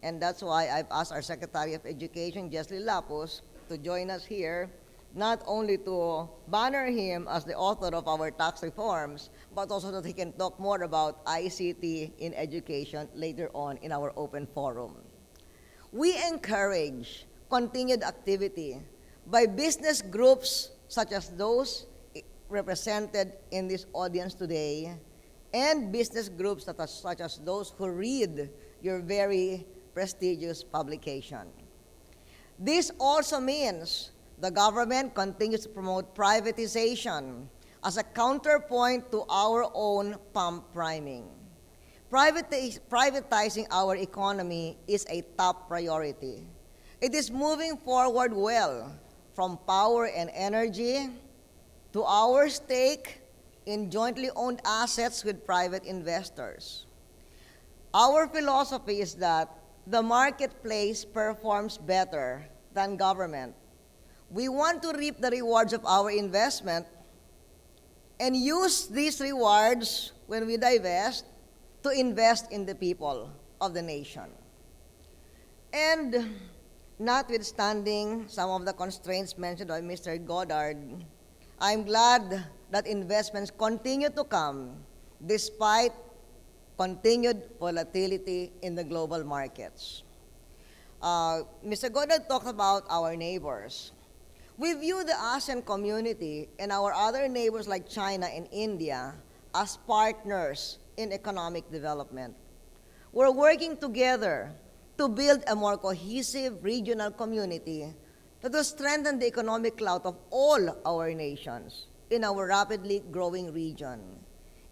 And that's why I've asked our Secretary of Education, Jesly Lapus, to join us here, not only to banner him as the author of our tax reforms, but also that he can talk more about ICT in education later on in our open forum. We encourage continued activity by business groups such as those represented in this audience today, and business groups such as those who read your very prestigious publication. This also means the government continues to promote privatization as a counterpoint to our own pump priming. Privatizing our economy is a top priority. It is moving forward well, from power and energy to our stake in jointly owned assets with private investors. Our philosophy is that the marketplace performs better than government. We want to reap the rewards of our investment and use these rewards when we divest to invest in the people of the nation. And notwithstanding some of the constraints mentioned by Mr. Goddard, I'm glad that investments continue to come despite continued volatility in the global markets. Mr. Goddard talked about our neighbors. We view the ASEAN community and our other neighbors like China and India as partners in economic development. We're working together to build a more cohesive regional community that will strengthen the economic clout of all our nations in our rapidly growing region.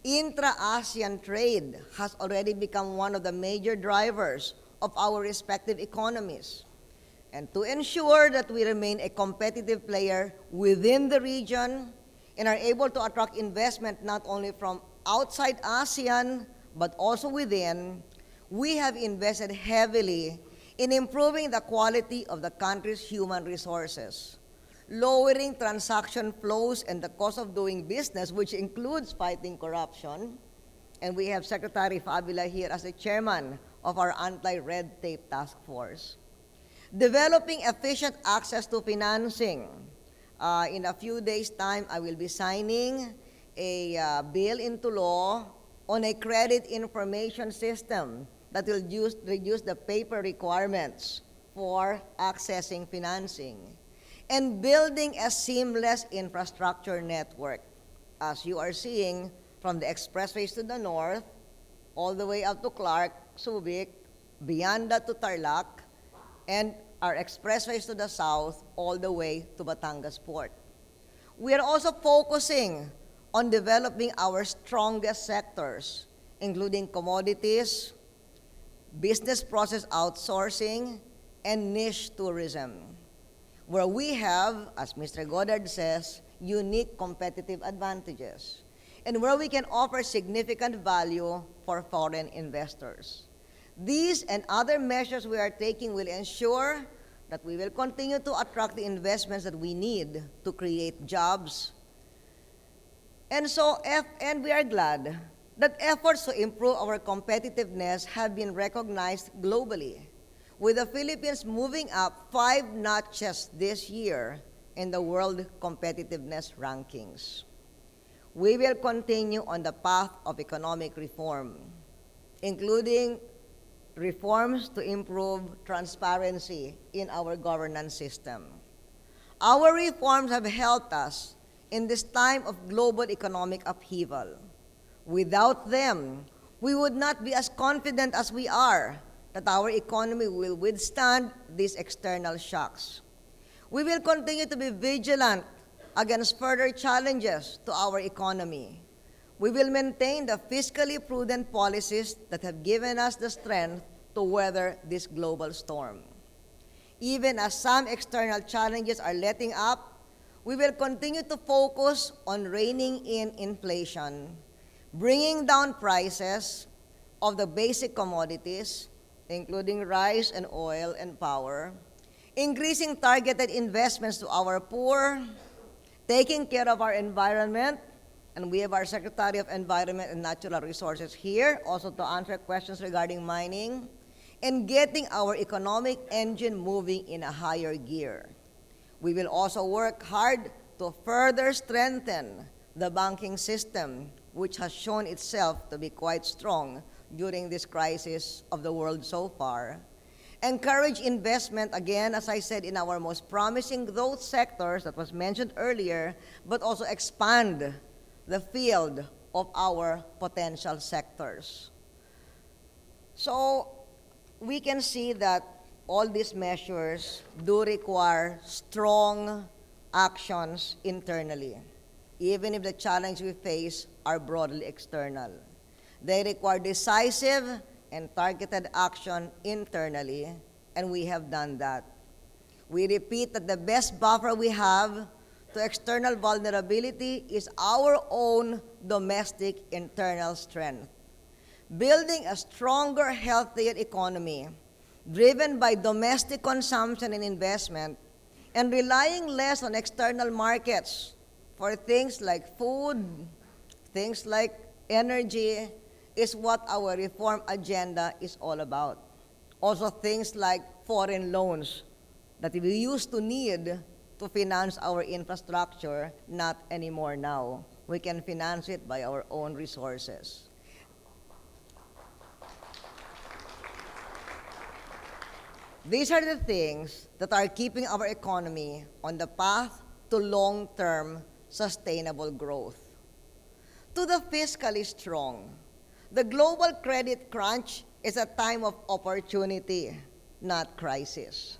Intra-ASEAN trade has already become one of the major drivers of our respective economies. And to ensure that we remain a competitive player within the region and are able to attract investment not only from outside ASEAN, but also within, we have invested heavily in improving the quality of the country's human resources, lowering transaction flows and the cost of doing business, which includes fighting corruption. And we have Secretary Fabula here as the chairman of our anti-red tape task force. Developing efficient access to financing. In a few days' time, I will be signing a bill into law on a credit information system that will reduce the paper requirements for accessing financing, and building a seamless infrastructure network. As you are seeing, from the expressways to the north, all the way up to Clark, Subic, beyond that to Tarlac, and our expressways to the south, all the way to Batangas Port. We are also focusing on developing our strongest sectors, including commodities, business process outsourcing, and niche tourism, where we have, as Mr. Goddard says, unique competitive advantages, and where we can offer significant value for foreign investors. These and other measures we are taking will ensure that we will continue to attract the investments that we need to create jobs. And we are glad that efforts to improve our competitiveness have been recognized globally, with the Philippines moving up 5 notches this year in the World Competitiveness Rankings. We will continue on the path of economic reform, including reforms to improve transparency in our governance system. Our reforms have helped us in this time of global economic upheaval. Without them, we would not be as confident as we are that our economy will withstand these external shocks. We will continue to be vigilant against further challenges to our economy. We will maintain the fiscally prudent policies that have given us the strength to weather this global storm. Even as some external challenges are letting up, we will continue to focus on reining in inflation, bringing down prices of the basic commodities, including rice and oil and power, increasing targeted investments to our poor, taking care of our environment, and we have our Secretary of Environment and Natural Resources here also to answer questions regarding mining, and getting our economic engine moving in a higher gear. We will also work hard to further strengthen the banking system, which has shown itself to be quite strong during this crisis of the world so far. Encourage investment, again, as I said, in our most promising growth sectors that was mentioned earlier, but also expand the field of our potential sectors. So we can see that all these measures do require strong actions internally, even if the challenges we face are broadly external. They require decisive and targeted action internally, and we have done that. We repeat that the best buffer we have to external vulnerability is our own domestic internal strength. Building a stronger, healthier economy, driven by domestic consumption and investment, and relying less on external markets for things like food, things like energy, is what our reform agenda is all about. Also things like foreign loans that we used to need to finance our infrastructure, not anymore now. We can finance it by our own resources. These are the things that are keeping our economy on the path to long-term sustainable growth. To the fiscally strong, the global credit crunch is a time of opportunity, not crisis.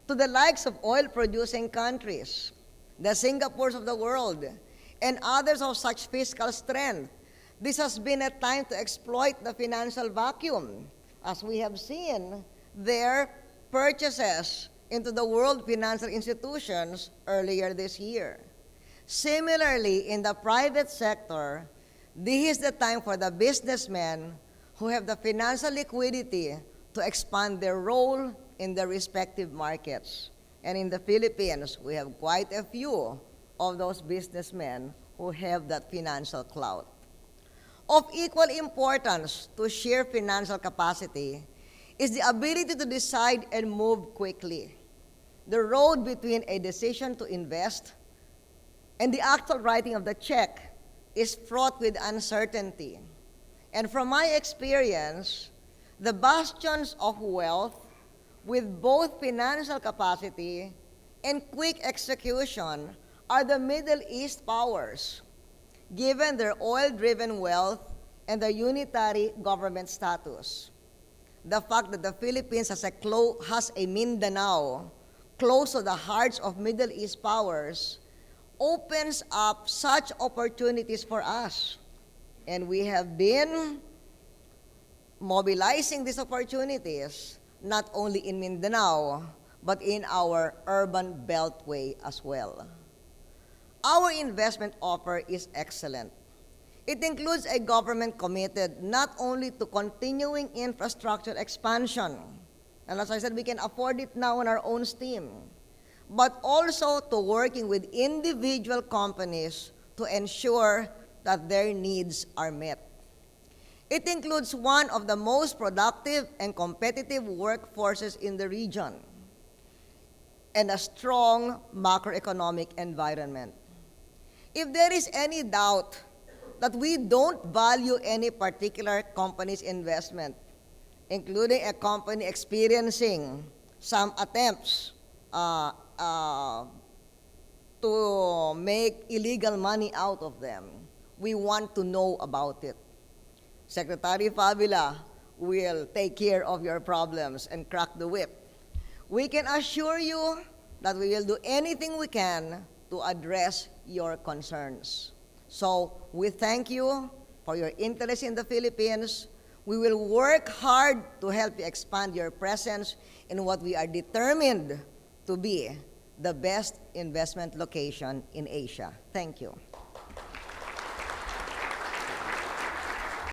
To the likes of oil-producing countries, the Singapores of the world, and others of such fiscal strength, this has been a time to exploit the financial vacuum, as we have seen their purchases into the world financial institutions earlier this year. Similarly, in the private sector, this is the time for the businessmen who have the financial liquidity to expand their role in their respective markets. And in the Philippines, we have quite a few of those businessmen who have that financial clout. Of equal importance to sheer financial capacity is the ability to decide and move quickly. The road between a decision to invest and the actual writing of the check is fraught with uncertainty. And from my experience, the bastions of wealth with both financial capacity and quick execution are the Middle East powers, given their oil-driven wealth and their unitary government status. The fact that the Philippines has a Mindanao close to the hearts of Middle East powers opens up such opportunities for us. And we have been mobilizing these opportunities not only in Mindanao, but in our urban beltway as well. Our investment offer is excellent. It includes a government committed not only to continuing infrastructure expansion, and as I said, we can afford it now on our own steam, but also to working with individual companies to ensure that their needs are met. It includes one of the most productive and competitive workforces in the region and a strong macroeconomic environment. If there is any doubt that we don't value any particular company's investment, including a company experiencing some attempts to make illegal money out of them, we want to know about it. Secretary Fabula will take care of your problems and crack the whip. We can assure you that we will do anything we can to address your concerns. So we thank you for your interest in the Philippines. We will work hard to help you expand your presence in what we are determined to be the best investment location in Asia. Thank you.